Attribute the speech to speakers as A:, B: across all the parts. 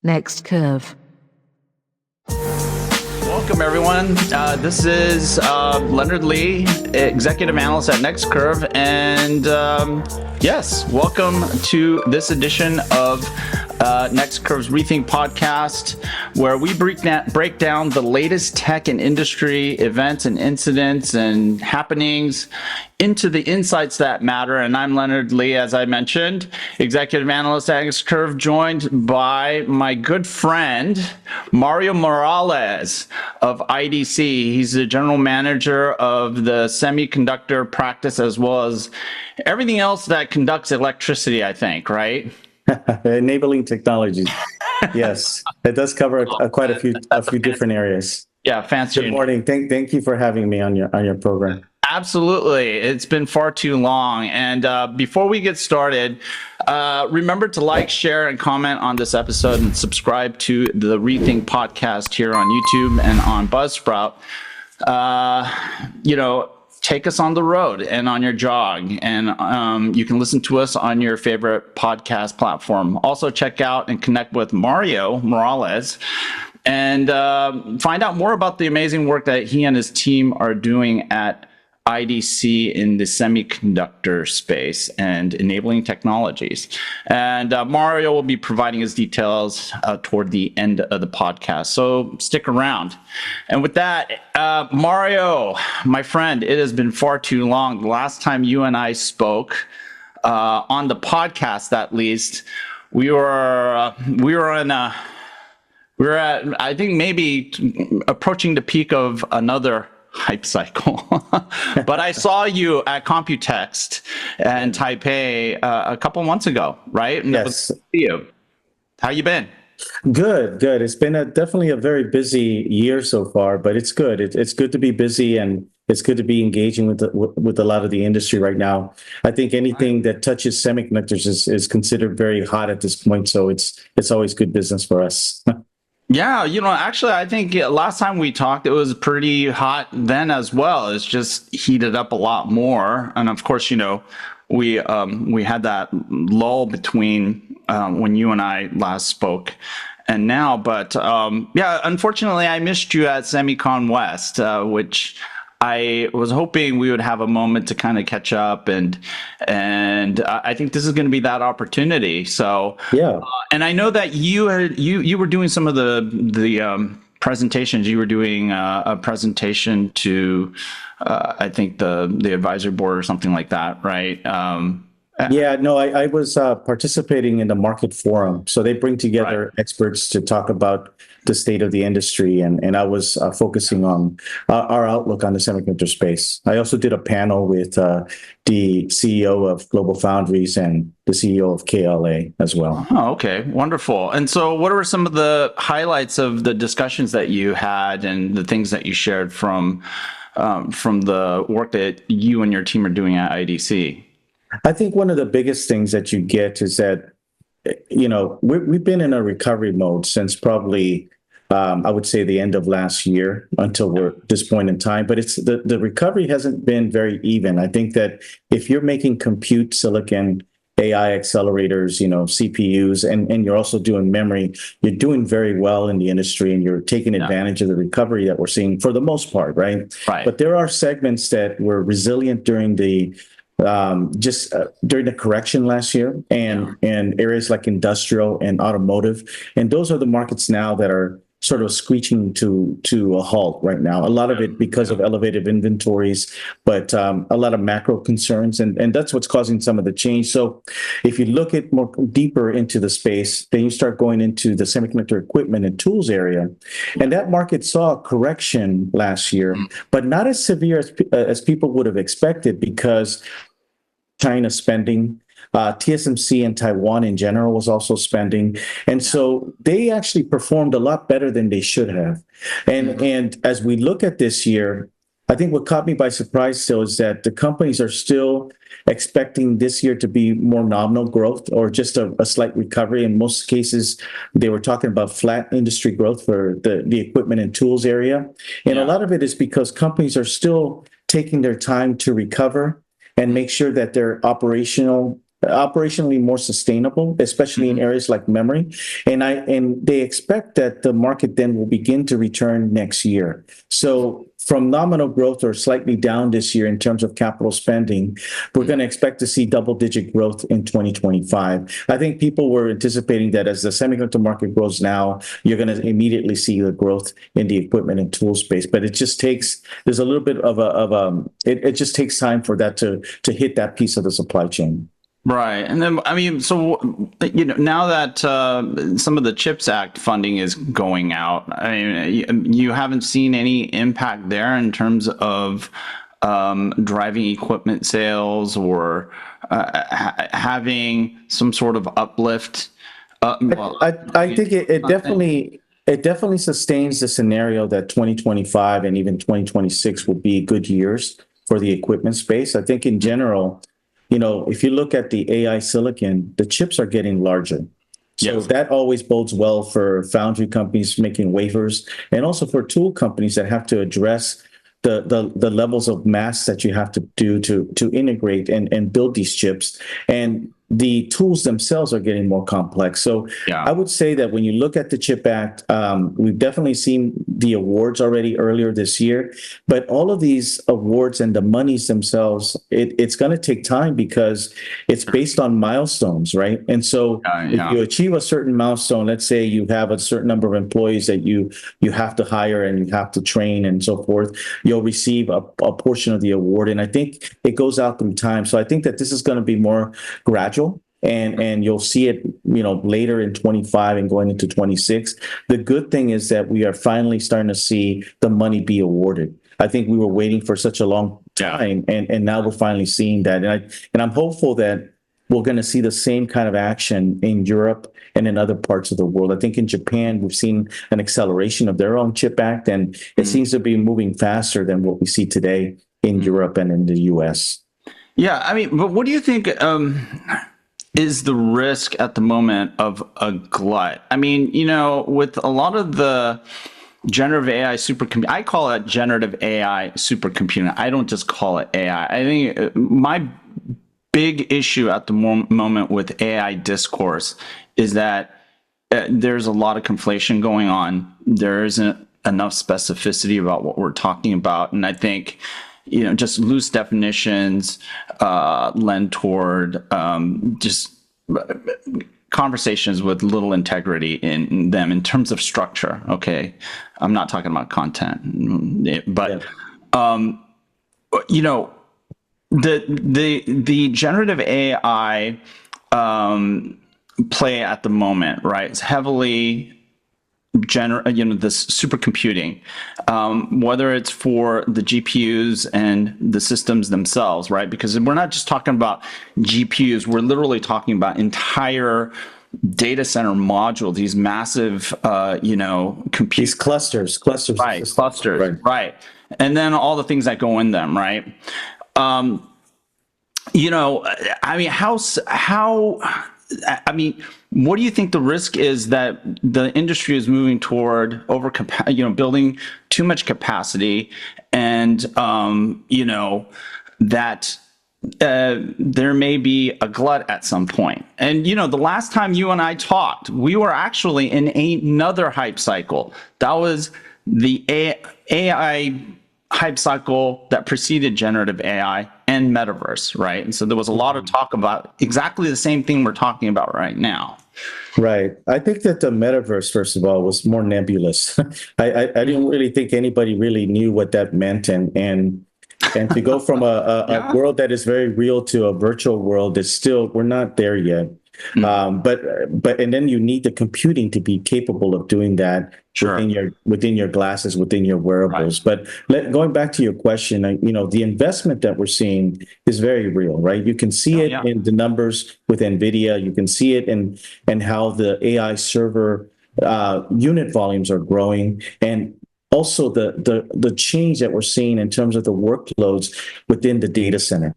A: Next curve.
B: Welcome, everyone. This is Leonard Lee, Executive Analyst at Next Curve. And yes, welcome to this edition of Next Curve's reThink podcast, where we break down the latest tech and industry events and incidents and happenings into the insights that matter. And I'm Leonard Lee, as I mentioned, Executive Analyst at Next Curve, joined by my good friend, Mario Morales of IDC. He's the General Manager of the Semiconductor practice, as well as everything else that conducts electricity, I think, right?
C: Enabling Technologies. Yes, it does cover quite a few different areas.
B: Yeah, fancy.
C: Good morning. Thank you for having me on your program.
B: Absolutely. It's been far too long. And before we get started, remember to like, share, and comment on this episode, and subscribe to the reThink podcast here on YouTube and on Buzzsprout. Take us on the road and on your jog, and you can listen to us on your favorite podcast platform. Also, check out and connect with Mario Morales and find out more about the amazing work that he and his team are doing at IDC in the semiconductor space and enabling technologies. And Mario will be providing his details toward the end of the podcast. So stick around. And with that, Mario, my friend, it has been far too long. The last time you and I spoke on the podcast, at least, we were at, I think, maybe approaching the peak of another hype cycle. But I saw you at Computex in Taipei a couple months ago, right? And
C: yes.
B: You. How you been?
C: Good. It's been definitely a very busy year so far, but it's good. It's good to be busy, and it's good to be engaging with a lot of the industry right now. I think anything that touches semiconductors is considered very hot at this point, so it's always good business for us.
B: Yeah, actually, I think last time we talked, it was pretty hot then as well. It's just heated up a lot more. And of course, we had that lull between when you and I last spoke and now. But yeah, unfortunately, I missed you at Semicon West, which I was hoping we would have a moment to kind of catch up, and I think this is going to be that opportunity. So
C: yeah,
B: and I know that you were doing some of the presentations. You were doing a presentation to I think the advisory board or something like that, right?
C: Yeah, no, I was participating in the market forum. So they bring together experts to talk about the state of the industry, and I was focusing on our outlook on the semiconductor space. I also did a panel with the CEO of Global Foundries and the CEO of KLA as well.
B: Oh, okay, wonderful. And so what were some of the highlights of the discussions that you had and the things that you shared from the work that you and your team are doing at IDC?
C: I think one of the biggest things that you get is that, we've been in a recovery mode since probably, I would say, the end of last year until we're at this point in time. But it's the recovery hasn't been very even. I think that if you're making compute silicon, AI accelerators, CPUs, and you're also doing memory, you're doing very well in the industry, and you're taking advantage of the recovery that we're seeing for the most part, right? But there are segments that were resilient during the during the correction last year, and areas like industrial and automotive. And those are the markets now that are sort of screeching to a halt right now. A lot of it because of elevated inventories, but a lot of macro concerns, and that's what's causing some of the change. So if you look at more deeper into the space, then you start going into the semiconductor equipment and tools area. And that market saw a correction last year, but not as severe as people would have expected, because China spending, TSMC and Taiwan in general was also spending. And so they actually performed a lot better than they should have. And as we look at this year, I think what caught me by surprise still is that the companies are still expecting this year to be more nominal growth or just a slight recovery. In most cases, they were talking about flat industry growth for the equipment and tools area. And a lot of it is because companies are still taking their time to recover and make sure that their operational operationally more sustainable, especially in areas like memory. And they expect that the market then will begin to return next year. So from nominal growth or slightly down this year in terms of capital spending, we're going to expect to see double-digit growth in 2025. I think people were anticipating that as the semiconductor market grows now, you're going to immediately see the growth in the equipment and tool space. But it just takes, there's a little bit it just takes time for that to hit that piece of the supply chain.
B: Right. And then, I mean, so, now that some of the CHIPS Act funding is going out, I mean, you haven't seen any impact there in terms of driving equipment sales or having some sort of uplift?
C: I think it definitely sustains the scenario that 2025 and even 2026 will be good years for the equipment space. I think in general, if you look at the AI silicon, the chips are getting larger. So that always bodes well for foundry companies making wafers and also for tool companies that have to address the levels of mass that you have to do to integrate and build these chips. And the tools themselves are getting more complex. So I would say that when you look at the CHIP Act, we've definitely seen the awards already earlier this year, but all of these awards and the monies themselves, it's going to take time because it's based on milestones, right? And so if you achieve a certain milestone, let's say you have a certain number of employees that you have to hire and you have to train and so forth, you'll receive a portion of the award. And I think it goes out through time. So I think that this is going to be more gradual. And you'll see it, later in 25 and going into 26. The good thing is that we are finally starting to see the money be awarded. I think we were waiting for such a long time, and now we're finally seeing that. And I'm hopeful that we're going to see the same kind of action in Europe and in other parts of the world. I think in Japan, we've seen an acceleration of their own CHIP Act, and it seems to be moving faster than what we see today in Europe and in the US.
B: Yeah, I mean, but what do you think is the risk at the moment of a glut? I mean, with a lot of the generative AI supercomputing, I call it generative AI supercomputing. I don't just call it AI. I think my big issue at the moment with AI discourse is that there's a lot of conflation going on. There isn't enough specificity about what we're talking about. And I think just loose definitions lend toward just conversations with little integrity in them in terms of structure. Okay, I'm not talking about content, but the generative AI play at the moment, right? It's heavily this supercomputing, whether it's for the GPUs and the systems themselves, right? Because we're not just talking about GPUs, we're literally talking about entire data center module, these massive, compute.
C: These clusters.
B: Right, clusters, right. And then all the things that go in them, right? I mean, what do you think the risk is that the industry is moving toward building too much capacity, and that there may be a glut at some point? And the last time you and I talked, we were actually in another hype cycle. That was the AI hype cycle that preceded generative AI and metaverse, right? And so there was a lot of talk about exactly the same thing we're talking about right now.
C: Right. I think that the metaverse, first of all, was more nebulous. I didn't really think anybody really knew what that meant. And to go from a world that is very real to a virtual world is still, we're not there yet. And then you need the computing to be capable of doing that within your glasses, within your wearables. Right. But going back to your question, the investment that we're seeing is very real, right? You can see it in the numbers with NVIDIA. You can see it in how the AI server unit volumes are growing, and also the change that we're seeing in terms of the workloads within the data center.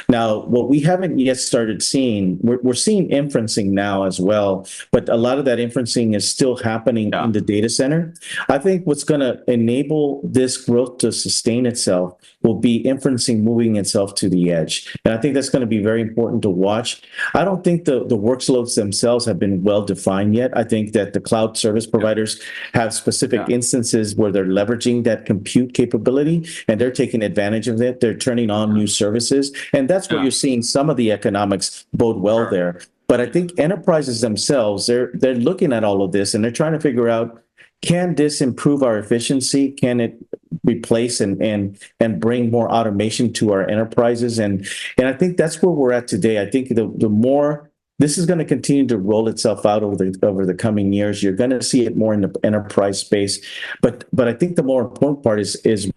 C: Now, what we haven't yet started seeing, we're seeing inferencing now as well, but a lot of that inferencing is still happening in the data center. I think what's going to enable this growth to sustain itself will be inferencing moving itself to the edge. And I think that's going to be very important to watch. I don't think the workloads themselves have been well defined yet. I think that the cloud service providers have specific instances where they're leveraging that compute capability and they're taking advantage of it. They're turning on new services. And that's where you're seeing some of the economics bode well there. But I think enterprises themselves, they're looking at all of this and they're trying to figure out, can this improve our efficiency? Can it replace and bring more automation to our enterprises? And I think that's where we're at today. I think the more this is going to continue to roll itself out over the coming years, you're going to see it more in the enterprise space. But I think the more important part is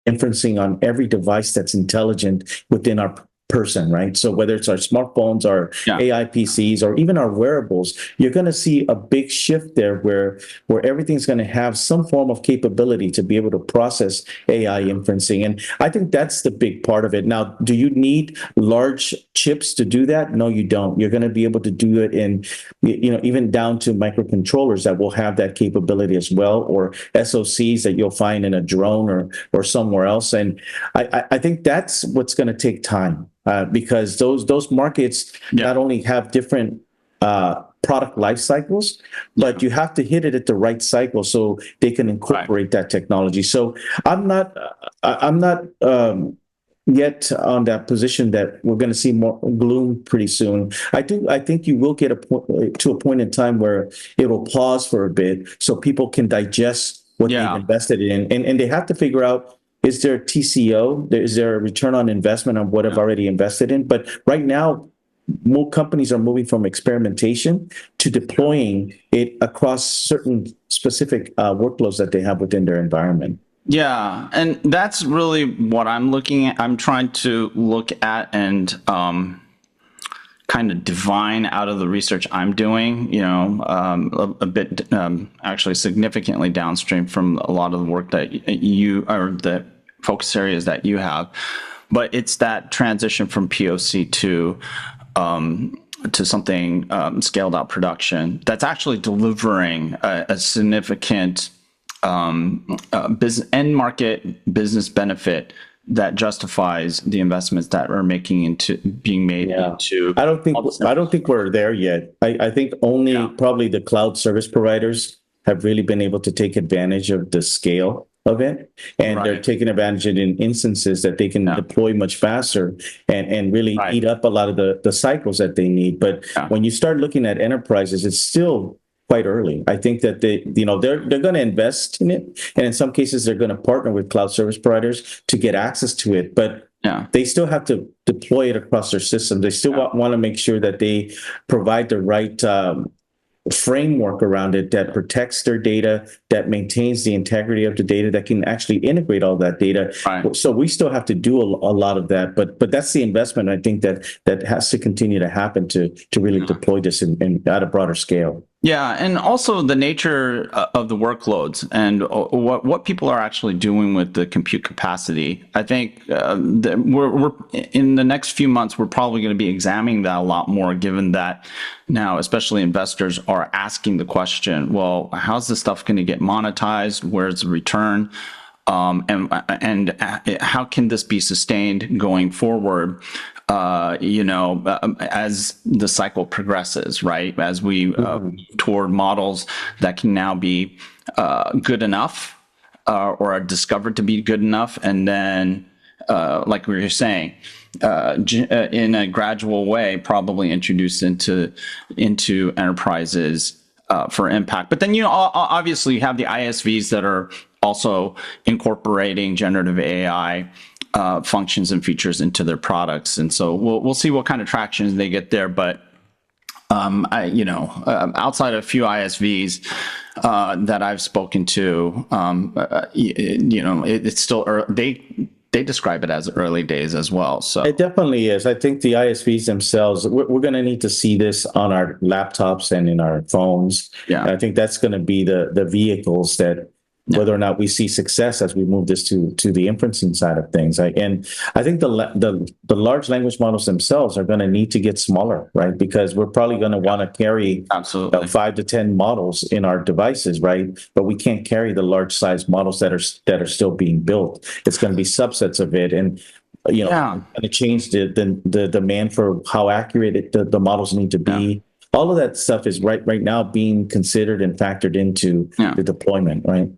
C: inferencing on every device that's intelligent within our person, right? So whether it's our smartphones, our AI PCs, or even our wearables, you're going to see a big shift there where everything's going to have some form of capability to be able to process AI inferencing. And I think that's the big part of it. Now, do you need large chips to do that? No, you don't. You're going to be able to do it in, even down to microcontrollers that will have that capability as well, or SoCs that you'll find in a drone or somewhere else. And I think that's what's going to take time. Because those markets not only have different product life cycles, but you have to hit it at the right cycle so they can incorporate that technology. So I'm not yet on that position that we're going to see more gloom pretty soon. I think you will get to a point in time where it will pause for a bit so people can digest what they've invested in, and they have to figure out, is there a TCO? Is there a return on investment on what I've already invested in? But right now, more companies are moving from experimentation to deploying it across certain specific workloads that they have within their environment.
B: Yeah, and that's really what I'm looking at. I'm trying to look at and kind of divine out of the research I'm doing, a bit actually significantly downstream from a lot of the work that you or the focus areas that you have. But it's that transition from POC to something scaled out production that's actually delivering a significant end market business benefit that justifies the investments that are being made into.
C: I don't think we're there yet. I think only probably the cloud service providers have really been able to take advantage of the scale of it, and they're taking advantage of it in instances that they can deploy much faster and really eat up a lot of the cycles that they need. But when you start looking at enterprises, it's still quite early. I think that they're going to invest in it, and in some cases they're going to partner with cloud service providers to get access to it. But they still have to deploy it across their system. They still want to make sure that they provide the right framework around it that protects their data, that maintains the integrity of the data, that can actually integrate all that data. So we still have to do a lot of that, but that's the investment I think that has to continue to happen to really deploy this at a broader scale.
B: Yeah, and also the nature of the workloads and what people are actually doing with the compute capacity. I think we're in the next few months, we're probably going to be examining that a lot more, given that now, especially investors are asking the question, well, how's this stuff going to get monetized? Where's the return? And how can this be sustained going forward? As the cycle progresses, right? As we toward models that can now be good enough or are discovered to be good enough, and then, like we were saying, in a gradual way, probably introduced into enterprises for impact. But then obviously you have the ISVs that are also incorporating generative AI functions and features into their products, and so we'll see what kind of traction they get there. But outside of a few ISVs that I've spoken to, it's still they describe it as early days as well. So
C: it definitely is. I think the ISVs themselves, we're going to need to see this on our laptops and in our phones.
B: Yeah,
C: and I think that's going to be the vehicles that whether or not we see success as we move this to the inferencing side of things. And I think the large language models themselves are going to need to get smaller, right? Because we're probably going to want to carry
B: Absolutely.
C: 5 to 10 models in our devices, right? But we can't carry the large size models that are still being built. It's going to be subsets of it, and going to change the demand for how accurate the models need to be. Yeah. All of that stuff is right now being considered and factored into the deployment, right?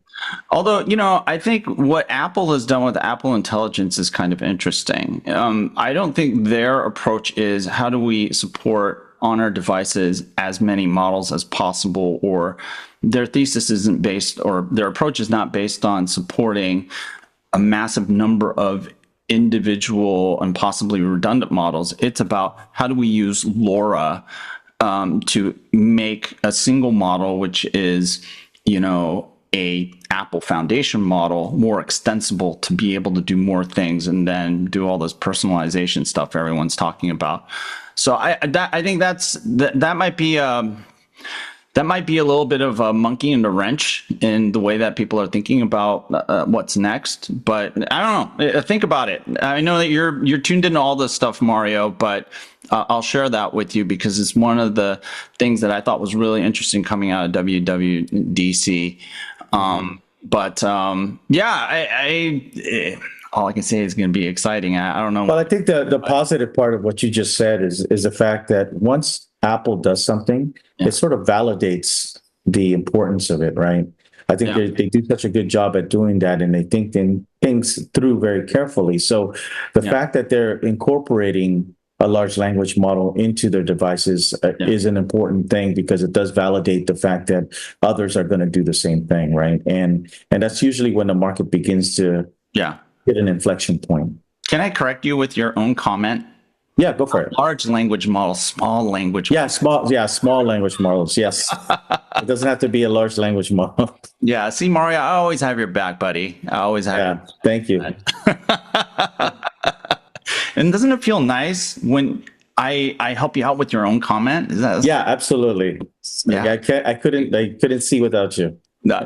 B: Although, I think what Apple has done with Apple Intelligence is kind of interesting. I don't think their approach is how do we support on our devices as many models as possible, or their thesis isn't based, or their approach is not based on supporting a massive number of individual and possibly redundant models. It's about how do we use LoRa to make a single model, which is, a Apple Foundation model, more extensible to be able to do more things and then do all this personalization stuff everyone's talking about. So I think that might be a little bit of a monkey in the wrench in the way that people are thinking about what's next. But I don't know. Think about it. I know that you're tuned into all this stuff, Mario, but I'll share that with you because it's one of the things that I thought was really interesting coming out of WWDC. All I can say is going to be exciting. I don't know.
C: Well, I think the positive part of what you just said is the fact that once Apple does something, it sort of validates the importance of it, right? I think they do such a good job at doing that, and they think things through very carefully. So the fact that they're incorporating a large language model into their devices is an important thing because it does validate the fact that others are going to do the same thing, right? And that's usually when the market begins to hit an inflection point.
B: Can I correct you with your own comment?
C: Yeah, go for it.
B: Large language models, small language models.
C: Small language models. Yes. It doesn't have to be a large language model.
B: Yeah. See, Mario, I always have your back, buddy. I always have.
C: Yeah. Thank you.
B: And doesn't it feel nice when I help you out with your own comment?
C: Yeah, absolutely. Yeah. I couldn't see without you.
B: No.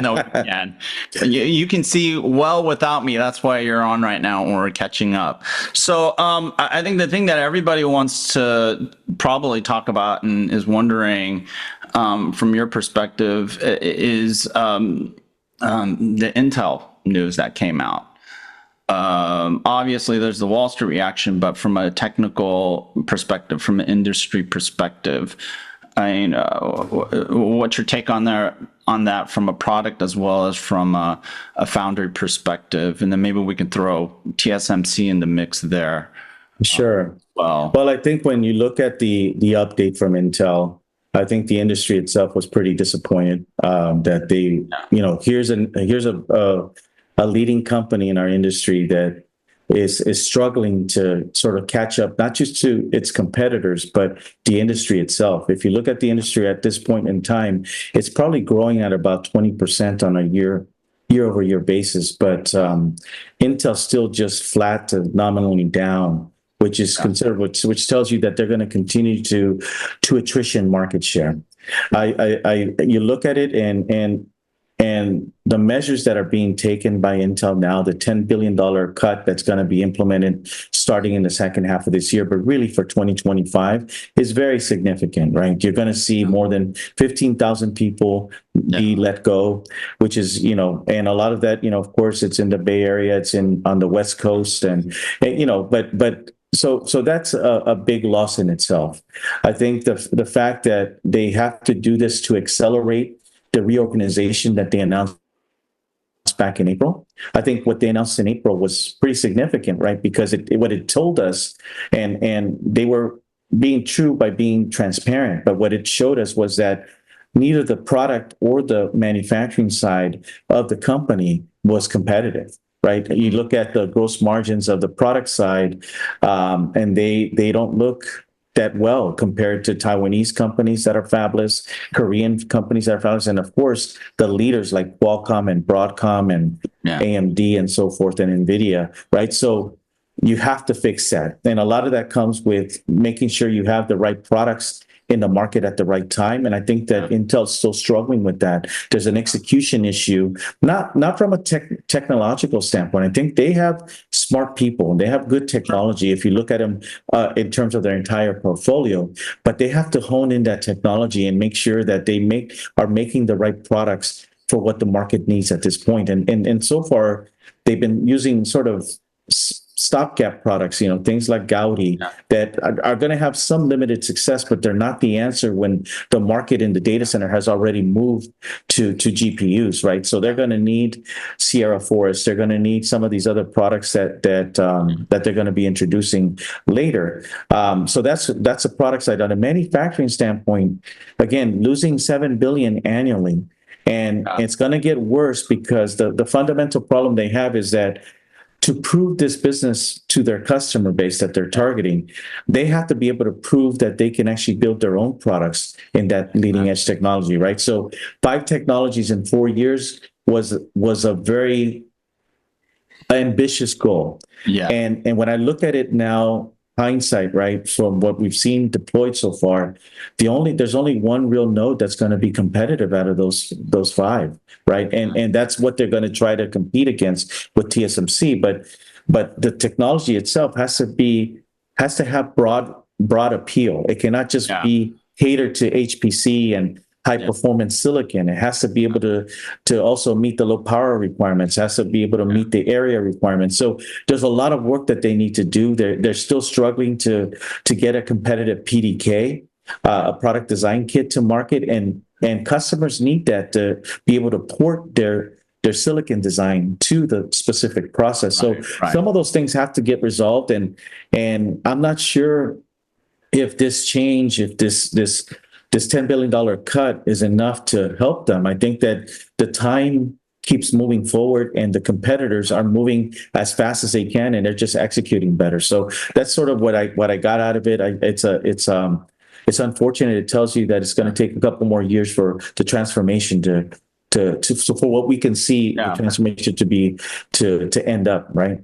B: No, you can. You can see well without me. That's why you're on right now and we're catching up. So I think the thing that everybody wants to probably talk about and is wondering from your perspective is the Intel news that came out. Obviously, there's the Wall Street reaction, but from a technical perspective, from an industry perspective, what's your take on that from a product as well as from a foundry perspective? And then maybe we can throw TSMC in the mix there.
C: Sure. Well, I think when you look at the update from Intel, I think the industry itself was pretty disappointed that they, here's a leading company in our industry that is struggling to sort of catch up, not just to its competitors, but the industry itself. If you look at the industry at this point in time, it's probably growing at about 20% on a year-over-year basis, but Intel's still just flat to nominally down, which is considered, which tells you that they're going to continue to attrition market share. You look at it and the measures that are being taken by Intel now, the $10 billion cut that's going to be implemented starting in the second half of this year, but really for 2025 is very significant, right? You're going to see more than 15,000 people be let go, which is, and a lot of that, of course, it's in the Bay Area, it's on the West Coast so that's a big loss in itself. I think the fact that they have to do this to accelerate the reorganization that they announced back in April. I think what they announced in April was pretty significant, right? Because what it told us, and they were being true by being transparent, but what it showed us was that neither the product or the manufacturing side of the company was competitive, right? You look at the gross margins of the product side, and they don't look that well compared to Taiwanese companies that are fabless, Korean companies that are fabless, and of course, the leaders like Qualcomm and Broadcom and AMD and so forth and NVIDIA, right? So you have to fix that. And a lot of that comes with making sure you have the right products in the market at the right time. And I think that Intel's still struggling with that. There's an execution issue, not from a technological standpoint. I think they have smart people and they have good technology if you look at them in terms of their entire portfolio, but they have to hone in that technology and make sure that they are making the right products for what the market needs at this point. And so far, they've been using sort of stopgap products, things like Gaudi that are going to have some limited success, but they're not the answer when the market in the data center has already moved to GPUs, right? So they're going to need Sierra Forest. They're going to need some of these other products that they're going to be introducing later. So that's the product side. On a manufacturing standpoint, again, losing $7 billion annually, and it's going to get worse because the fundamental problem they have is that to prove this business to their customer base that they're targeting, they have to be able to prove that they can actually build their own products in that leading edge technology, right? So 5 technologies in 4 years was a very ambitious goal. Yeah. And when I look at it now, hindsight, right, from what we've seen deployed so far, there's only one real node that's going to be competitive out of those 5, right? And that's what they're going to try to compete against with TSMC. But the technology itself has to have broad appeal. It cannot just be catered to HPC and high performance silicon. It has to be able to also meet the low power requirements. It has to be able to meet the area requirements. So there's a lot of work that they need to do. They're still struggling to get a competitive PDK, a product design kit to market, and customers need that to be able to port their silicon design to the specific process. So some of those things have to get resolved, and I'm not sure if this change, if this $10 billion cut is enough to help them. I think that the time keeps moving forward and the competitors are moving as fast as they can, and they're just executing better. So that's sort of what I got out of it. It's unfortunate. It tells you that it's going to take a couple more years for the transformation so for what we can see the transformation to end up, right?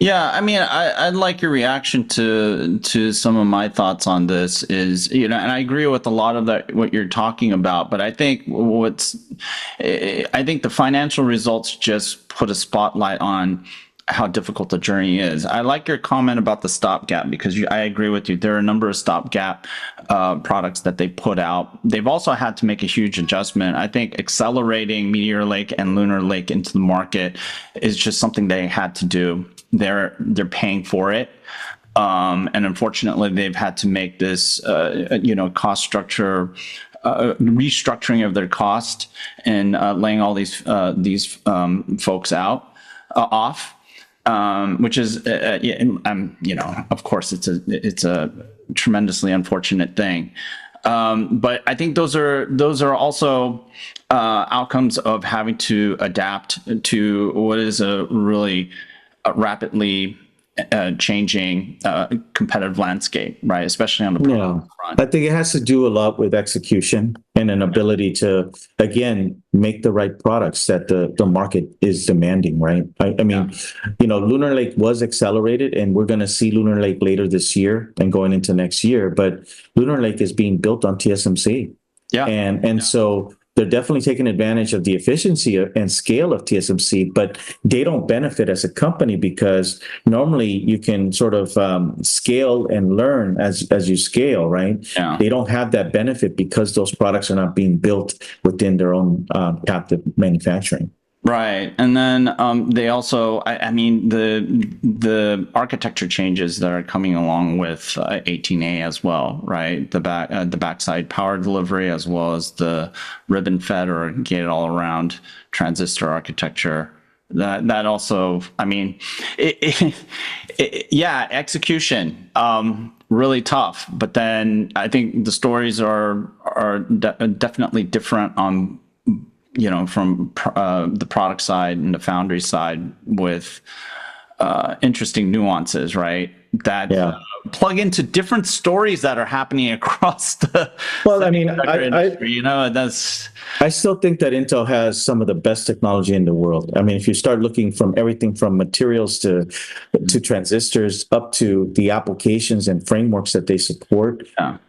B: Yeah, I mean, I'd like your reaction to some of my thoughts on this is, and I agree with a lot of that, what you're talking about, but I think the financial results just put a spotlight on how difficult the journey is. I like your comment about the stopgap because I agree with you. There are a number of stopgap products that they put out. They've also had to make a huge adjustment. I think accelerating Meteor Lake and Lunar Lake into the market is just something they had to do. They're paying for it. And unfortunately, they've had to make this, cost structure, restructuring of their cost and laying all these folks off. Which is, of course, it's a tremendously unfortunate thing. But I think those are also outcomes of having to adapt to what is a really rapidly changing competitive landscape, right? Especially on the product front.
C: I think it has to do a lot with execution and an ability to, again, make the right products that the market is demanding, right? I mean, Lunar Lake was accelerated, and we're going to see Lunar Lake later this year and going into next year. But Lunar Lake is being built on TSMC, so they're definitely taking advantage of the efficiency and scale of TSMC, but they don't benefit as a company because normally you can sort of scale and learn as you scale, right? Yeah. They don't have that benefit because those products are not being built within their own captive manufacturing.
B: Right, and then they also, the architecture changes that are coming along with 18A as well, right? The backside power delivery as well as the ribbon fed or gate all around transistor architecture. That also, execution really tough. But then I think the stories are definitely different on. From the product side and the foundry side with interesting nuances, right? That plug into different stories that are happening across the industry.
C: I still think that Intel has some of the best technology in the world. I mean, if you start looking from everything from materials to transistors up to the applications and frameworks that they support,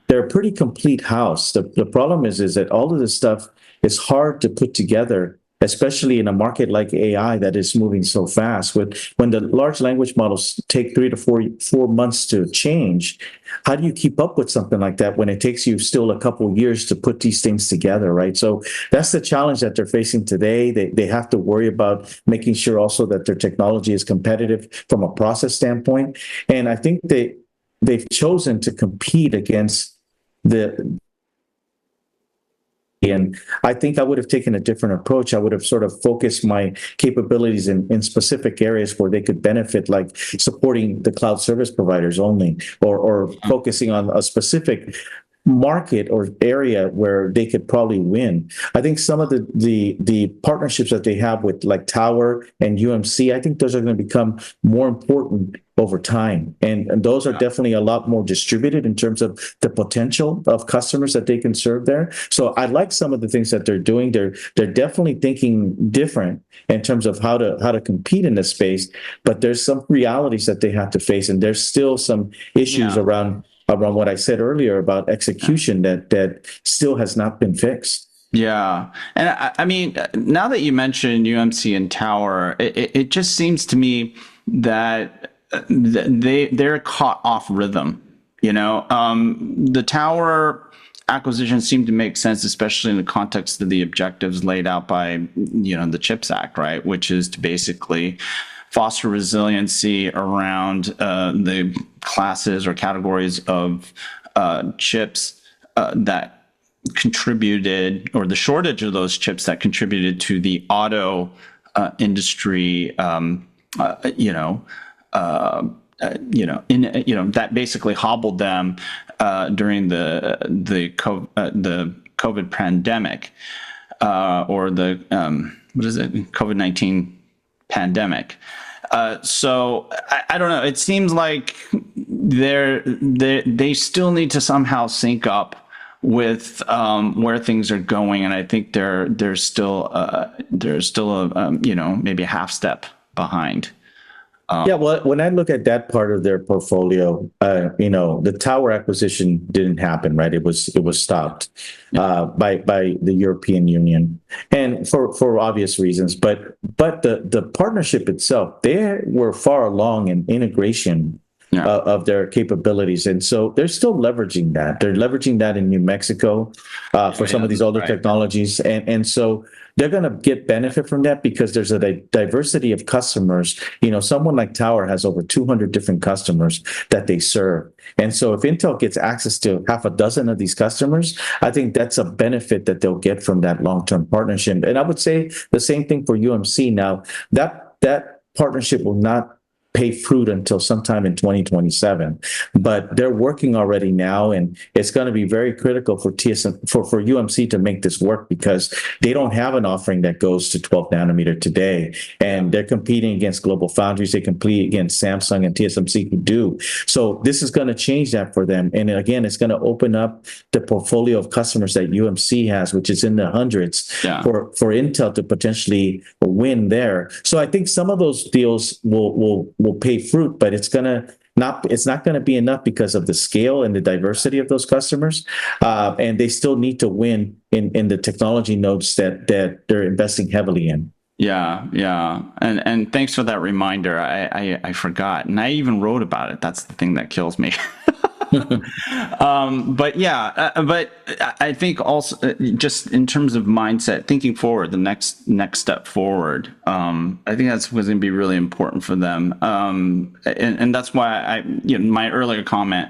C: they're a pretty complete house. The problem is that all of this stuff is hard to put together, especially in a market like AI that is moving so fast. When the large language models take 3 to 4 months to change, how do you keep up with something like that when it takes you still a couple of years to put these things together, right? So that's the challenge that they're facing today. They have to worry about making sure also that their technology is competitive from a process standpoint. And I think they've chosen to compete against the and I think I would have taken a different approach. I would have sort of focused my capabilities in specific areas where they could benefit, like supporting the cloud service providers only, or focusing on a specific market or area where they could probably win. I think some of the partnerships that they have with like Tower and UMC, I think those are going to become more important over time. And those are definitely a lot more distributed in terms of the potential of customers that they can serve there. So I like some of the things that they're doing. They're definitely thinking different in terms of how to compete in this space, but there's some realities that they have to face, and there's still some issues around what I said earlier about execution that still has not been fixed.
B: Yeah. And I mean, now that you mentioned UMC and Tower, it just seems to me that they're caught off rhythm. The Tower acquisition seemed to make sense, especially in the context of the objectives laid out by, the CHIPS Act, right? Which is to basically foster resiliency around the classes or categories of chips that contributed, or the shortage of those chips that contributed to the auto industry, that basically hobbled them during the COVID pandemic, or the COVID-19 pandemic. So I don't know. It seems like they still need to somehow sync up with where things are going, and I think they're still maybe a half step behind.
C: Yeah, well, when I look at that part of their portfolio, the Tower acquisition didn't happen, right? It was stopped by the European Union, and for obvious reasons. But the partnership itself, they were far along in integration of their capabilities, and so they're still leveraging that. They're leveraging that in New Mexico for some of these older technologies, and so they're going to get benefit from that because there's a diversity of customers. Someone like Tower has over 200 different customers that they serve. And so if Intel gets access to half a dozen of these customers, I think that's a benefit that they'll get from that long-term partnership. And I would say the same thing for UMC. Now, that partnership will not pay fruit until sometime in 2027, but they're working already now, and it's going to be very critical for for UMC to make this work, because they don't have an offering that goes to 12 nanometer today, and they're competing against global foundries. They compete against Samsung and TSMC who do. So this is going to change that for them, and again, it's going to open up the portfolio of customers that UMC has, which is in the hundreds, for Intel to potentially win there. So I think some of those deals will pay fruit, but it's not going to be enough because of the scale and the diversity of those customers, and they still need to win in the technology nodes that they're investing heavily in.
B: Yeah, and thanks for that reminder. I forgot, and I even wrote about it. That's the thing that kills me. But I think also just in terms of mindset, thinking forward, the next step forward, I think that's going to be really important for them. And that's why my earlier comment,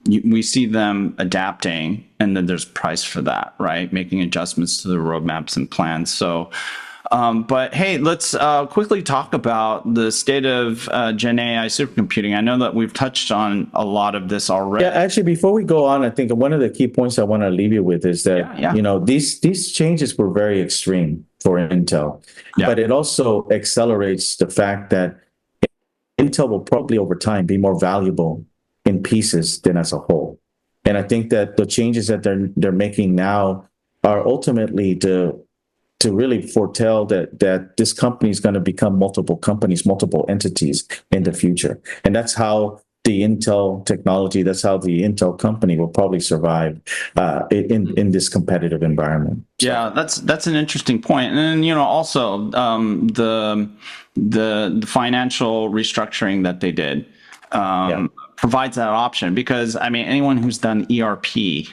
B: we see them adapting, and then there's price for that, right? Making adjustments to the roadmaps and plans. So. But hey, let's quickly talk about the state of GenAI supercomputing. I know that we've touched on a lot of this already.
C: Yeah, actually, before we go on, I think one of the key points I want to leave you with is that these changes were very extreme for Intel, but it also accelerates the fact that Intel will probably over time be more valuable in pieces than as a whole. And I think that the changes that they're making now are ultimately to really foretell that this company is going to become multiple companies, multiple entities in the future. And that's how the Intel technology. That's how the Intel company will probably survive in this competitive environment. So.
B: Yeah, that's an interesting point. And then, also the financial restructuring that they did provides that option, because I mean, anyone who's done ERP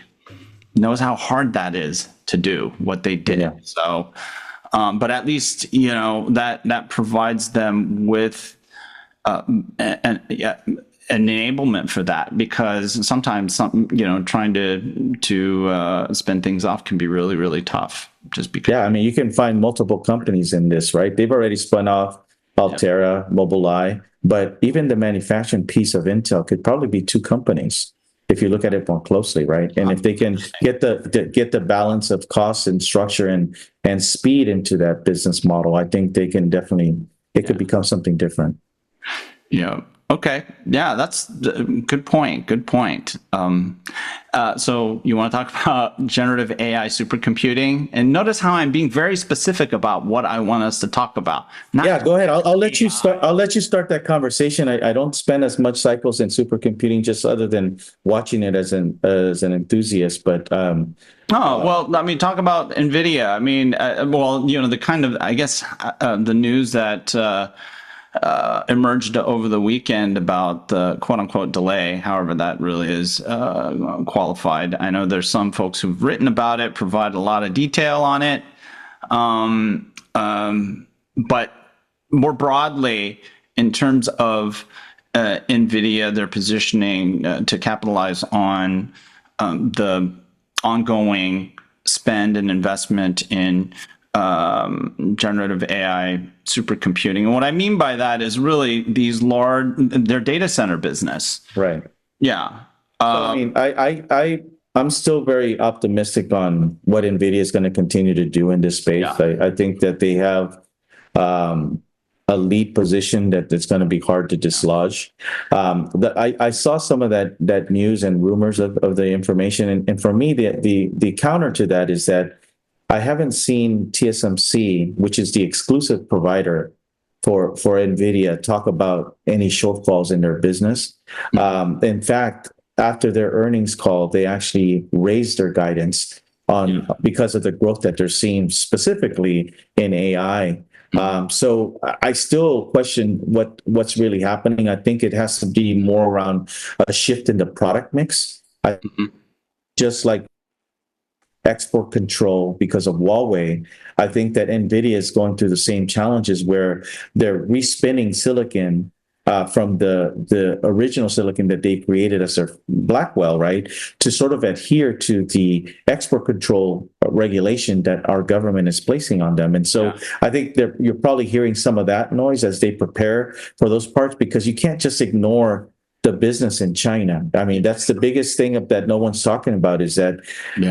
B: knows how hard that is to do what they did. Yeah. So, but at least that provides them with an enablement for that, because sometimes trying to spin things off can be really, really tough. Just because.
C: Yeah, I mean, you can find multiple companies in this, right? They've already spun off Altera, Mobileye, but even the manufacturing piece of Intel could probably be two companies if you look at it more closely, right? And if they can get the balance of cost and structure and speed into that business model, I think they can definitely, it could become something different.
B: Yeah. Okay. Yeah, that's a good point. Good point. So you want to talk about generative AI supercomputing? And notice how I'm being very specific about what I want us to talk about.
C: Yeah, go ahead. I'll let you start. I'll let you start that conversation. I don't spend as much cycles in supercomputing, just other than watching it as an enthusiast. But
B: well, I mean, talk about NVIDIA. I mean, the kind of, I guess, the news that emerged over the weekend about the quote-unquote delay, however that really is qualified. I know there's some folks who've written about it, provided a lot of detail on it, but more broadly, in terms of NVIDIA, their positioning to capitalize on the ongoing spend and investment in generative AI supercomputing. And what I mean by that is really their data center business.
C: Right.
B: Yeah.
C: I mean, I'm still very optimistic on what NVIDIA is going to continue to do in this space. Yeah. I think that they have a lead position that's going to be hard to dislodge. I saw some of that news and rumors of the information. And for me, the counter to that is that I haven't seen TSMC, which is the exclusive provider for NVIDIA, talk about any shortfalls in their business. In fact, after their earnings call, they actually raised their guidance because of the growth that they're seeing specifically in AI. So I still question what's really happening. I think it has to be more around a shift in the product mix. Just like export control because of Huawei, I think that NVIDIA is going through the same challenges where they're respinning silicon from the original silicon that they created as their Blackwell, right, to sort of adhere to the export control regulation that our government is placing on them. And so I think you're probably hearing some of that noise as they prepare for those parts, because you can't just ignore the business in China. I mean, that's the biggest thing that no one's talking about, is that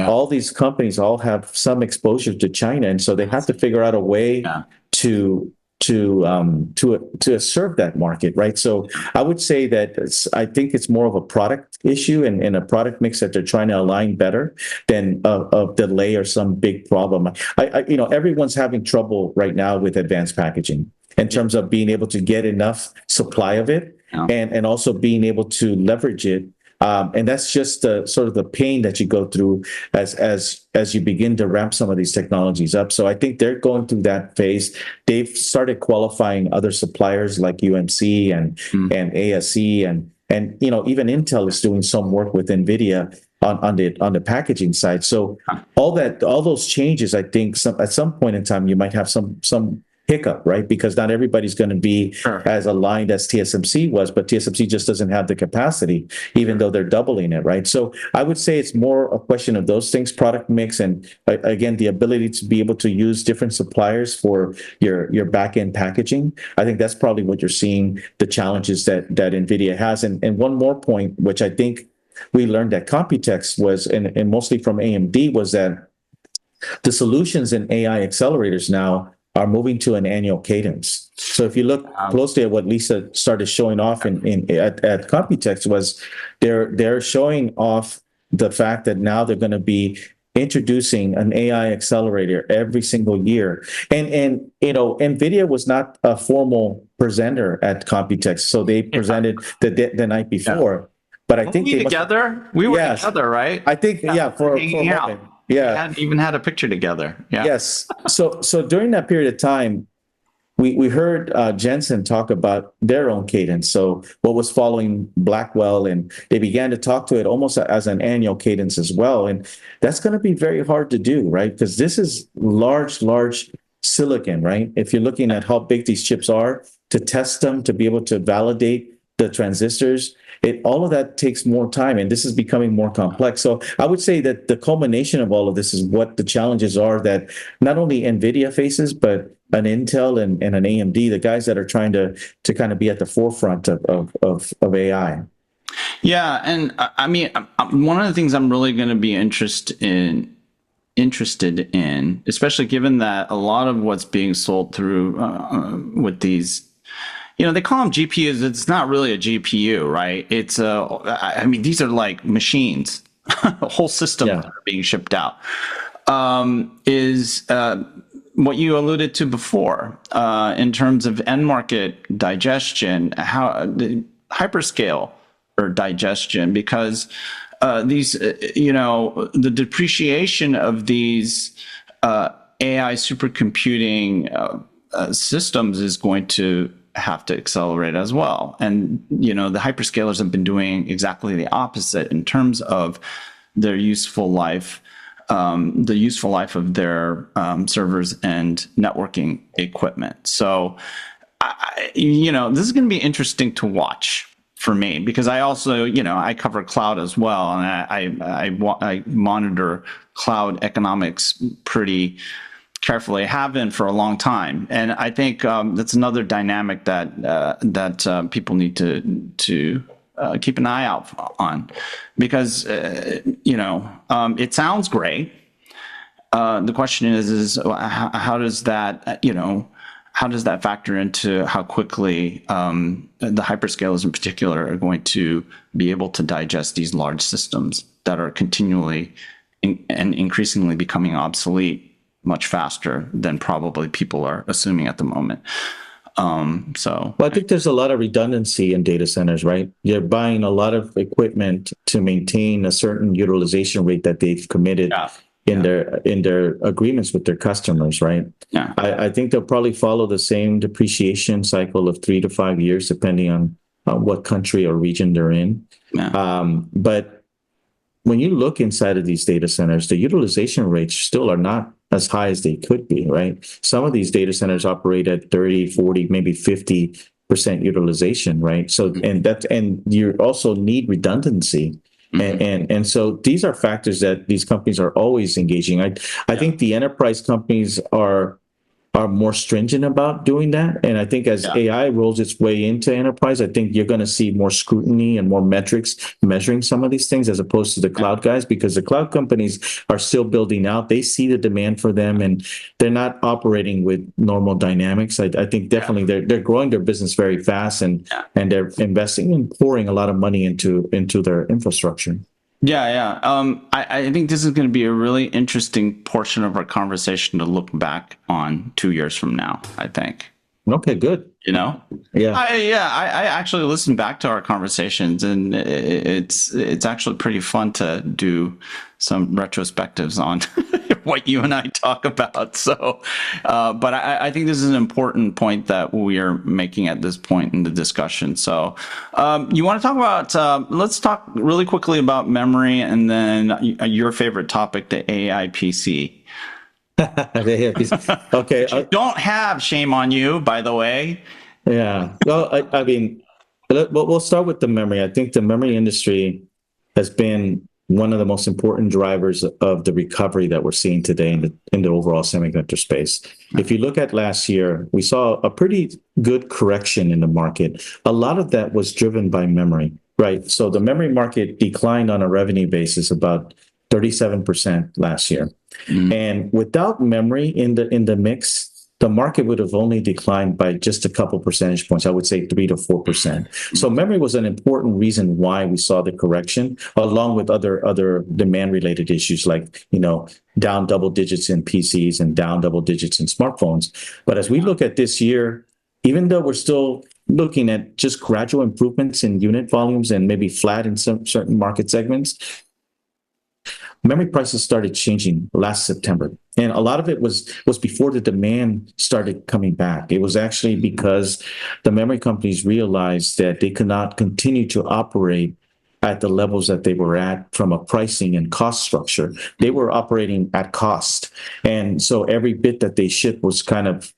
C: all these companies all have some exposure to China, and so they have to figure out a way to serve that market, right? So I would say that I think it's more of a product issue and a product mix that they're trying to align better than a delay or some big problem. Everyone's having trouble right now with advanced packaging in terms of being able to get enough supply of it. And also being able to leverage it. And that's just sort of the pain that you go through as you begin to ramp some of these technologies up. So I think they're going through that phase. They've started qualifying other suppliers like UMC and ASE and even Intel is doing some work with NVIDIA on the packaging side. So all those changes, I think at some point in time you might have some hiccup, right? Because not everybody's going to be as aligned as TSMC was, but TSMC just doesn't have the capacity, even though they're doubling it, right? So I would say it's more a question of those things, product mix, and again, the ability to be able to use different suppliers for your back-end packaging. I think that's probably what you're seeing, the challenges that NVIDIA has. And one more point, which I think we learned at Computex was, and mostly from AMD, was that the solutions in AI accelerators now are moving to an annual cadence. So if you look closely at what Lisa started showing off at Computex, was they're showing off the fact that now they're going to be introducing an AI accelerator every single year. And NVIDIA was not a formal presenter at Computex, so they presented the night before. But I think
B: we together. We were together, right?
C: I think for a
B: hanging out.
C: moment. Yeah,
B: we hadn't even had a picture together. Yeah.
C: Yes. So during that period of time, we heard Jensen talk about their own cadence. So what was following Blackwell, and they began to talk to it almost as an annual cadence as well. And that's going to be very hard to do, right? Because this is large silicon, right? If you're looking at how big these chips are, to test them, to be able to validate the transistors, all of that takes more time, and this is becoming more complex. So I would say that the culmination of all of this is what the challenges are that not only NVIDIA faces, but an Intel and an AMD, the guys that are trying to kind of be at the forefront of AI.
B: Yeah, and I mean, one of the things I'm really going to be interested in, especially given that a lot of what's being sold through with these, they call them GPUs. It's not really a GPU, right? It's I mean, these are like machines, whole systems that are being shipped out. Is what you alluded to before in terms of end market digestion, how the hyperscale or digestion, because these, the depreciation of these AI supercomputing systems is going to have to accelerate as well. And, the hyperscalers have been doing exactly the opposite in terms of their useful life, the useful life of their servers and networking equipment. So, this is going to be interesting to watch for me, because I also, I cover cloud as well, and I monitor cloud economics pretty carefully, have been for a long time, and I think that's another dynamic that people need to keep an eye out on, because it sounds great. The question is how does that how does that factor into how quickly the hyperscalers in particular are going to be able to digest these large systems that are continually and increasingly becoming obsolete much faster than probably people are assuming at the moment. Well,
C: I think there's a lot of redundancy in data centers, right? You're buying a lot of equipment to maintain a certain utilization rate that they've committed in their agreements with their customers, right?
B: Yeah.
C: I think they'll probably follow the same depreciation cycle of 3 to 5 years, depending on what country or region they're in.
B: Yeah.
C: But when you look inside of these data centers, the utilization rates still are not as high as they could be, right? Some of these data centers operate at 30, 40, maybe 50% utilization, right? So, and you also need redundancy. And so these are factors that these companies are always engaging. I think the enterprise companies are more stringent about doing that. And I think as AI rolls its way into enterprise, I think you're going to see more scrutiny and more metrics measuring some of these things as opposed to the cloud guys, because the cloud companies are still building out. They see the demand for them, and they're not operating with normal dynamics. I think definitely they're growing their business very fast, and they're investing and pouring a lot of money into their infrastructure.
B: Yeah. I think this is going to be a really interesting portion of our conversation to look back on 2 years from now, I think.
C: Okay, good.
B: Yeah. I actually listened back to our conversations, and it's actually pretty fun to do some retrospectives on what you and I talk about. So, but I think this is an important point that we are making at this point in the discussion. So, you want to talk about? Let's talk really quickly about memory, and then your favorite topic, the AI PC.
C: Okay.
B: Don't have, shame on you, by the way.
C: Yeah. Well, I mean, we'll start with the memory. I think the memory industry has been one of the most important drivers of the recovery that we're seeing today in the overall semiconductor space. If you look at last year, we saw a pretty good correction in the market. A lot of that was driven by memory, right? So the memory market declined on a revenue basis about 37% last year. And without memory in the mix, the market would have only declined by just a couple percentage points. I would say 3 to 4%. So memory was an important reason why we saw the correction, along with other demand related issues like, down double digits in PCs and down double digits in smartphones. But as we look at this year, even though we're still looking at just gradual improvements in unit volumes and maybe flat in some certain market segments, memory prices started changing last September. And a lot of it was before the demand started coming back. It was actually because the memory companies realized that they could not continue to operate at the levels that they were at from a pricing and cost structure. They were operating at cost. And so every bit that they shipped was kind of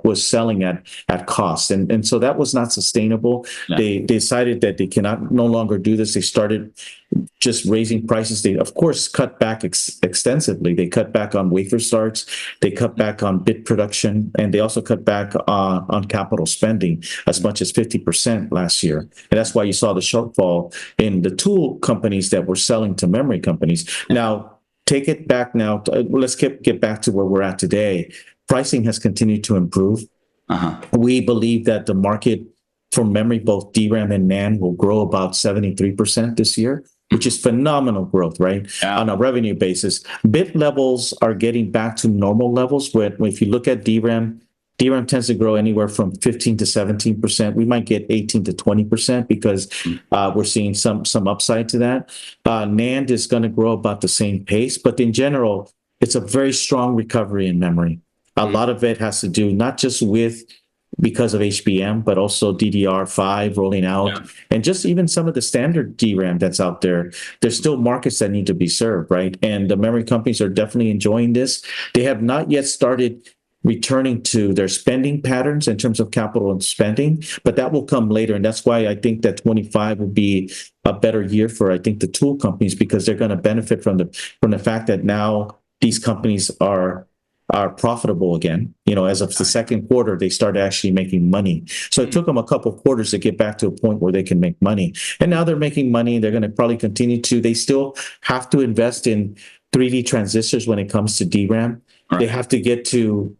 C: was selling at cost. And so that was not sustainable. Yeah. They decided that they cannot no longer do this. They started just raising prices. They, of course, cut back extensively. They cut back on wafer starts. They cut back on bit production. And they also cut back on capital spending as much as 50% last year. And that's why you saw the shortfall in the tool companies that were selling to memory companies. Now, take it back now. Let's get back to where we're at today. Pricing has continued to improve. We believe that the market for memory, both DRAM and NAND, will grow about 73% this year, which is phenomenal growth, right? Yeah. On a revenue basis. Bit levels are getting back to normal levels. Where if you look at DRAM tends to grow anywhere from 15 to 17%. We might get 18 to 20% because we're seeing some upside to that. NAND is going to grow about the same pace, but in general, it's a very strong recovery in memory. A lot of it has to do not just because of HBM, but also DDR5 rolling out, and just even some of the standard DRAM that's out there. There's still markets that need to be served, right? And the memory companies are definitely enjoying this. They have not yet started returning to their spending patterns in terms of capital and spending, but that will come later. And that's why I think that 25 will be a better year for, I think, the tool companies, because they're going to benefit from the fact that now these companies are profitable again. As of the second quarter, they started actually making money. So it took them a couple of quarters to get back to a point where they can make money. And now they're making money. They're going to probably continue to. They still have to invest in 3D transistors when it comes to DRAM. Right. They have to get to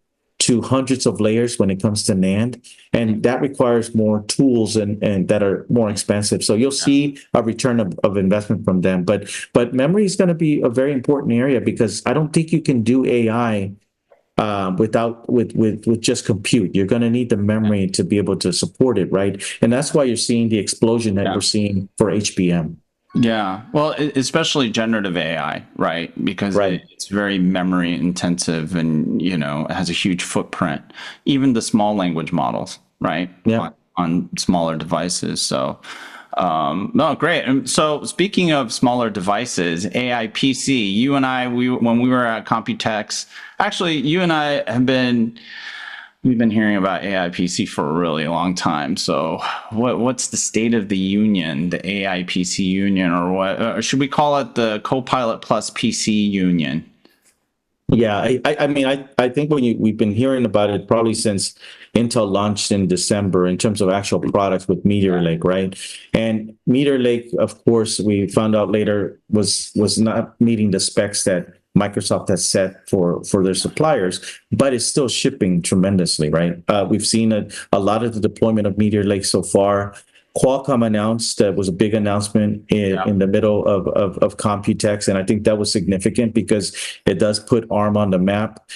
C: hundreds of layers when it comes to NAND. And that requires more tools and that are more expensive. So you'll see a return of investment from them. But memory is going to be a very important area, because I don't think you can do AI with just compute. You're going to need the memory to be able to support it, right? And that's why you're seeing the explosion that we're seeing for HBM.
B: Yeah, well, especially generative AI, right? Because it's very memory intensive, and it has a huge footprint. Even the small language models, right?
C: Yeah.
B: On smaller devices. So, no, great. And so, speaking of smaller devices, AI PC. You and I, when we were at Computex, actually, you and I we've been hearing about AI PC for a really long time. So what's the state of the union, the AI PC union, or should we call it the Copilot plus PC union?
C: Yeah, I think we've been hearing about it probably since Intel launched in December in terms of actual products with Meteor Lake, right? And Meteor Lake, of course, we found out later was not meeting the specs that Microsoft has set for their suppliers, but it's still shipping tremendously, right? We've seen a lot of the deployment of Meteor Lake so far. Qualcomm announced, was a big announcement in the middle of Computex, and I think that was significant because it does put ARM on the map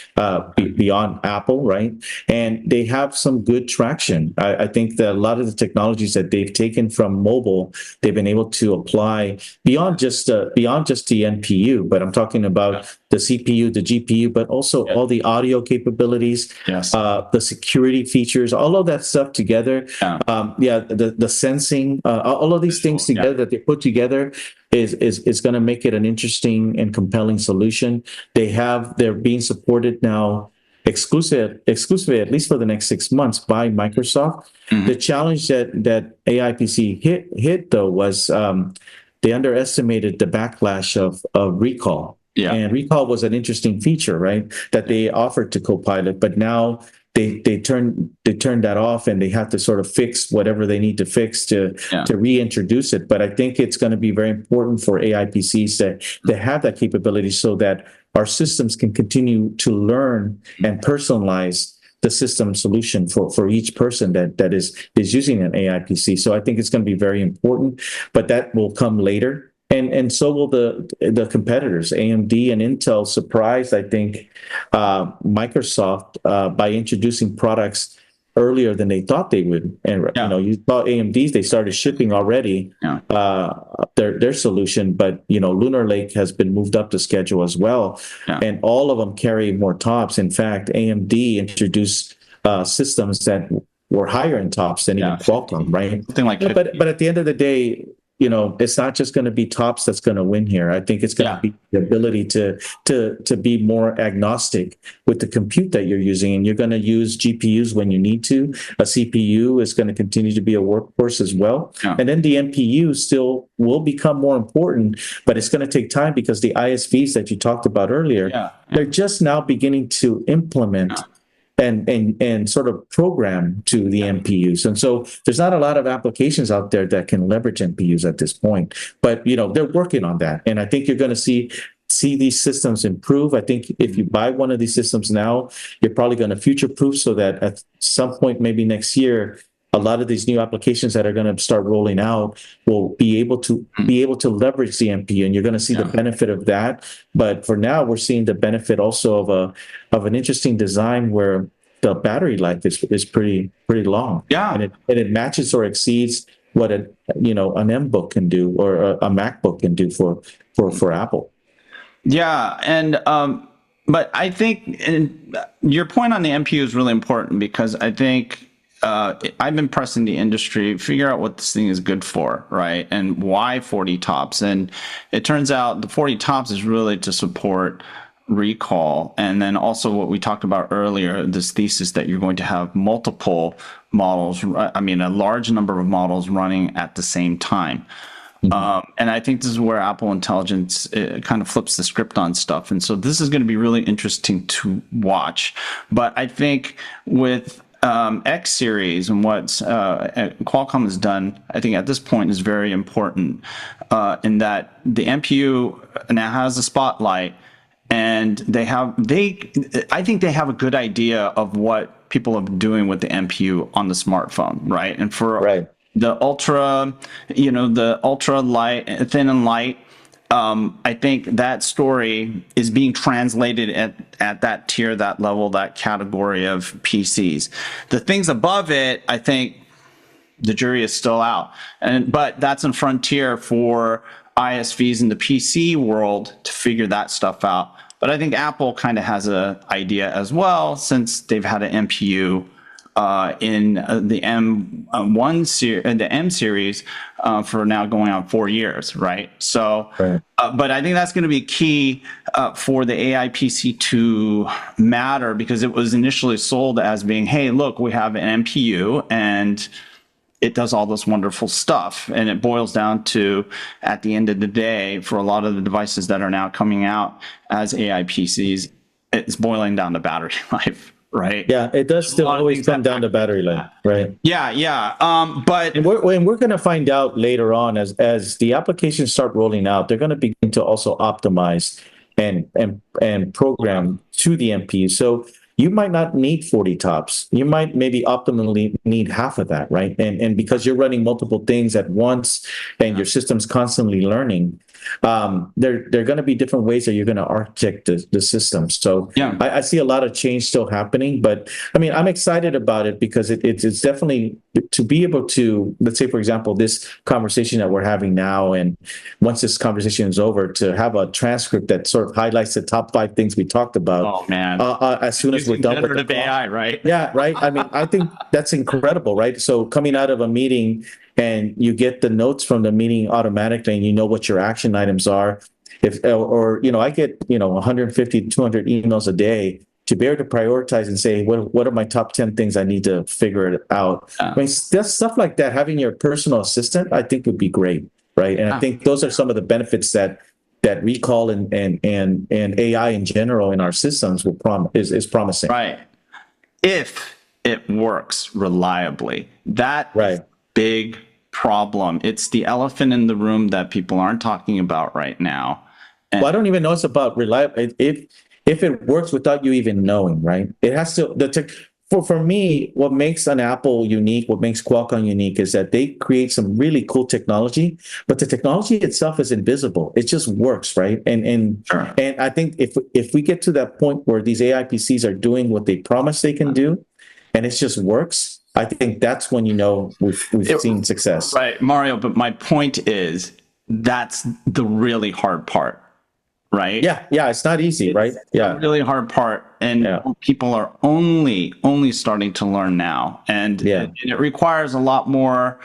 C: beyond Apple, right? And they have some good traction. I think that a lot of the technologies that they've taken from mobile, they've been able to apply beyond just the NPU, but I'm talking about the CPU, the GPU, but also all the audio capabilities, the security features, all of that stuff together. The sensing, all of these things together that they put together is going to make it an interesting and compelling solution. They're being supported now exclusively, at least for the next 6 months, by Microsoft. Mm-hmm. The challenge that AI PC hit though was they underestimated the backlash of recall. Yeah. And recall was an interesting feature, right, that they offered to Copilot, but now they turned that off, and they have to sort of fix whatever they need to fix to reintroduce it. But I think it's going to be very important for AI PCs to have that capability, so that our systems can continue to learn and personalize the system solution for each person that is using an AI PC. So I think it's going to be very important, but that will come later. And so will the competitors. AMD and Intel surprised, I think, Microsoft by introducing products earlier than they thought they would. And you thought AMD, they started shipping already their solution, but Lunar Lake has been moved up the schedule as well, and all of them carry more TOPS. In fact, AMD introduced systems that were higher in TOPS than even Qualcomm, right?
B: Something like
C: but at the end of the day, it's not just going to be TOPS that's going to win here. I think it's going to be the ability to be more agnostic with the compute that you're using, and you're going to use GPUs when you need to. A CPU is going to continue to be a workhorse as well, and then the NPU still will become more important, but it's going to take time because the ISVs that you talked about earlier, they're just now beginning to implement. And sort of program to the NPUs. And so there's not a lot of applications out there that can leverage NPUs at this point, but they're working on that. And I think you're going to see these systems improve. I think if you buy one of these systems now, you're probably going to future-proof so that at some point, maybe next year, a lot of these new applications that are going to start rolling out will be able to leverage the NPU, and you're going to see the benefit of that. But for now, we're seeing the benefit also of an interesting design where the battery life is pretty long. And it matches or exceeds what an M-book can do or a MacBook can do for Apple.
B: Yeah, and but I think your point on the NPU is really important, because I think I've been pressing the industry, figure out what this thing is good for, right? And why 40 TOPS. And it turns out the 40 TOPS is really to support recall. And then also what we talked about earlier, this thesis that you're going to have multiple models, a large number of models running at the same time. And I think this is where Apple Intelligence kind of flips the script on stuff. And so this is going to be really interesting to watch. But I think with X series and what Qualcomm has done, I think at this point is very important in that the NPU now has a spotlight, and I think they have a good idea of what people are doing with the NPU on the smartphone, right? And for the ultra, the ultra light, thin and light, I think that story is being translated at that tier, that level, that category of PCs. The things above it, I think the jury is still out. But that's a frontier for ISVs in the PC world to figure that stuff out. But I think Apple kind of has an idea as well, since they've had an NPU in the M series for now going on 4 years, right? So, but I think that's going to be key for the AI PC to matter, because it was initially sold as being, hey, look, we have an NPU and it does all this wonderful stuff. And it boils down to, at the end of the day, for a lot of the devices that are now coming out as AI PCs, it's boiling down to battery life. Right.
C: Yeah, it does still always come down to battery life. Right.
B: Yeah. But
C: we're going to find out later on as the applications start rolling out, they're going to begin to also optimize and program to the NPU. So you might not need 40 TOPS. You might maybe optimally need half of that, right? And because you're running multiple things at once and your system's constantly learning, there are going to be different ways that you're going to architect the system. So I see a lot of change still happening, but I'm excited about it because it's definitely to be able to, let's say, for example, this conversation that we're having now, and once this conversation is over, to have a transcript that sort of highlights the top 5 things we talked about.
B: Oh man!
C: As soon as we're done with the
B: AI, right?
C: Yeah, right. I think that's incredible, right? So coming out of a meeting, and you get the notes from the meeting automatically, and you know what your action items are. I get 150 to 200 emails a day, to be able to prioritize and say, what are my top 10 things I need to figure it out? Stuff like that, having your personal assistant, I think would be great, right? And I think those are some of the benefits that recall and AI in general in our systems is promising.
B: Right. If it works reliably, that is big problem. It's the elephant in the room that people aren't talking about right now.
C: Well, I don't even know it's about reliable. If it works without you even knowing, right? It has to. for me, what makes an Apple unique, what makes Qualcomm unique, is that they create some really cool technology, but the technology itself is invisible. It just works, right?
B: Sure.
C: And I think if we get to that point where these AI PCs are doing what they promise they can do, and it just works, I think that's when we've seen success.
B: Right, Mario. But my point is that's the really hard part. Right?
C: Yeah, it's not easy, right? Yeah.
B: The really hard part, and people are only starting to learn now, and it requires a lot more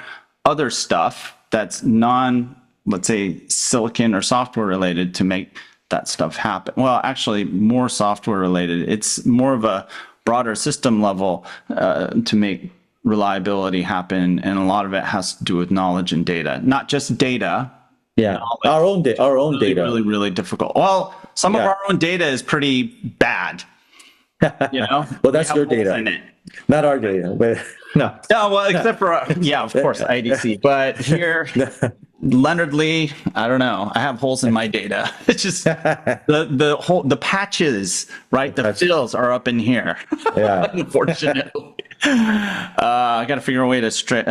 B: other stuff that's let's say, silicon or software related to make that stuff happen. Well, actually, more software related. It's more of a broader system level to make reliability happen, and a lot of it has to do with knowledge and data, not just data.
C: Yeah, our own data.
B: Really, really difficult. Well, some of our own data is pretty bad.
C: Well, that's your data, not our data. But no.
B: No, well, except for of course, IDC. But here, Leonard Lee, I don't know. I have holes in my data. It's just the patches, right? The fills are up in here.
C: Yeah.
B: Unfortunately. I got to figure a way to extract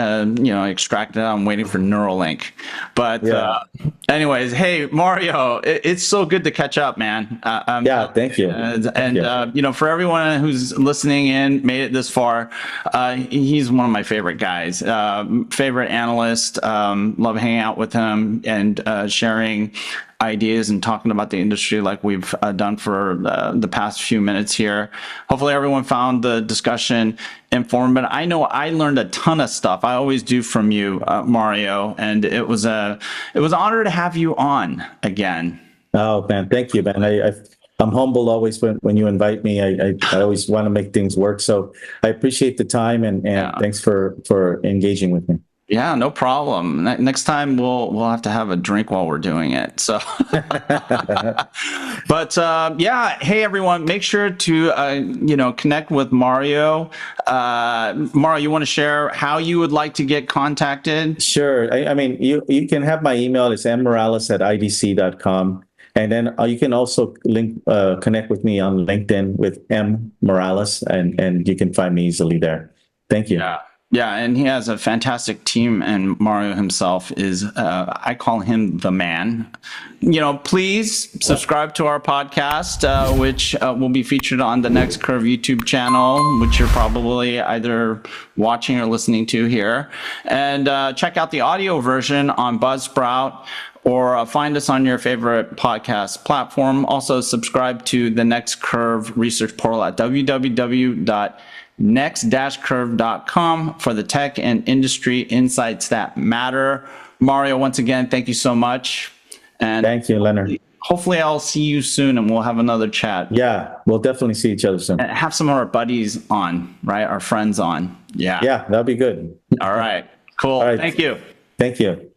B: it out. I'm waiting for Neuralink. But anyways, hey, Mario, it's so good to catch up, man.
C: Thank you.
B: And for everyone who's listening in, made it this far, he's one of my favorite guys, favorite analyst. Love hanging out with him and sharing ideas and talking about the industry like we've done for the past few minutes here. Hopefully everyone found the discussion informative. I know I learned a ton of stuff. I always do from you, Mario, and it was an honor to have you on again.
C: Oh man, thank you, man. I'm humbled always when you invite me. I always want to make things work. So I appreciate the time and thanks for engaging with me.
B: Yeah, no problem. Next time we'll have to have a drink while we're doing it. So, but hey everyone, make sure to connect with Mario. Mario, you want to share how you would like to get contacted?
C: Sure. I mean, you can have my email. It's mmorales@idc.com. And then you can also connect with me on LinkedIn with M Morales, and you can find me easily there. Thank you.
B: Yeah, and he has a fantastic team, and Mario himself is, I call him the man. Please subscribe to our podcast, which will be featured on the Next Curve YouTube channel, which you're probably either watching or listening to here. And check out the audio version on Buzzsprout, or find us on your favorite podcast platform. Also, subscribe to the Next Curve research portal at www.next-curve.com for the tech and industry insights that matter. Mario, once again, thank you so much. And
C: thank you, Leonard.
B: Hopefully I'll see you soon and we'll have another chat.
C: Yeah, we'll definitely see each other soon.
B: And have some of our buddies on, right? Our friends on. Yeah,
C: that'll be good.
B: All right, cool. All right. Thank you.
C: Thank you.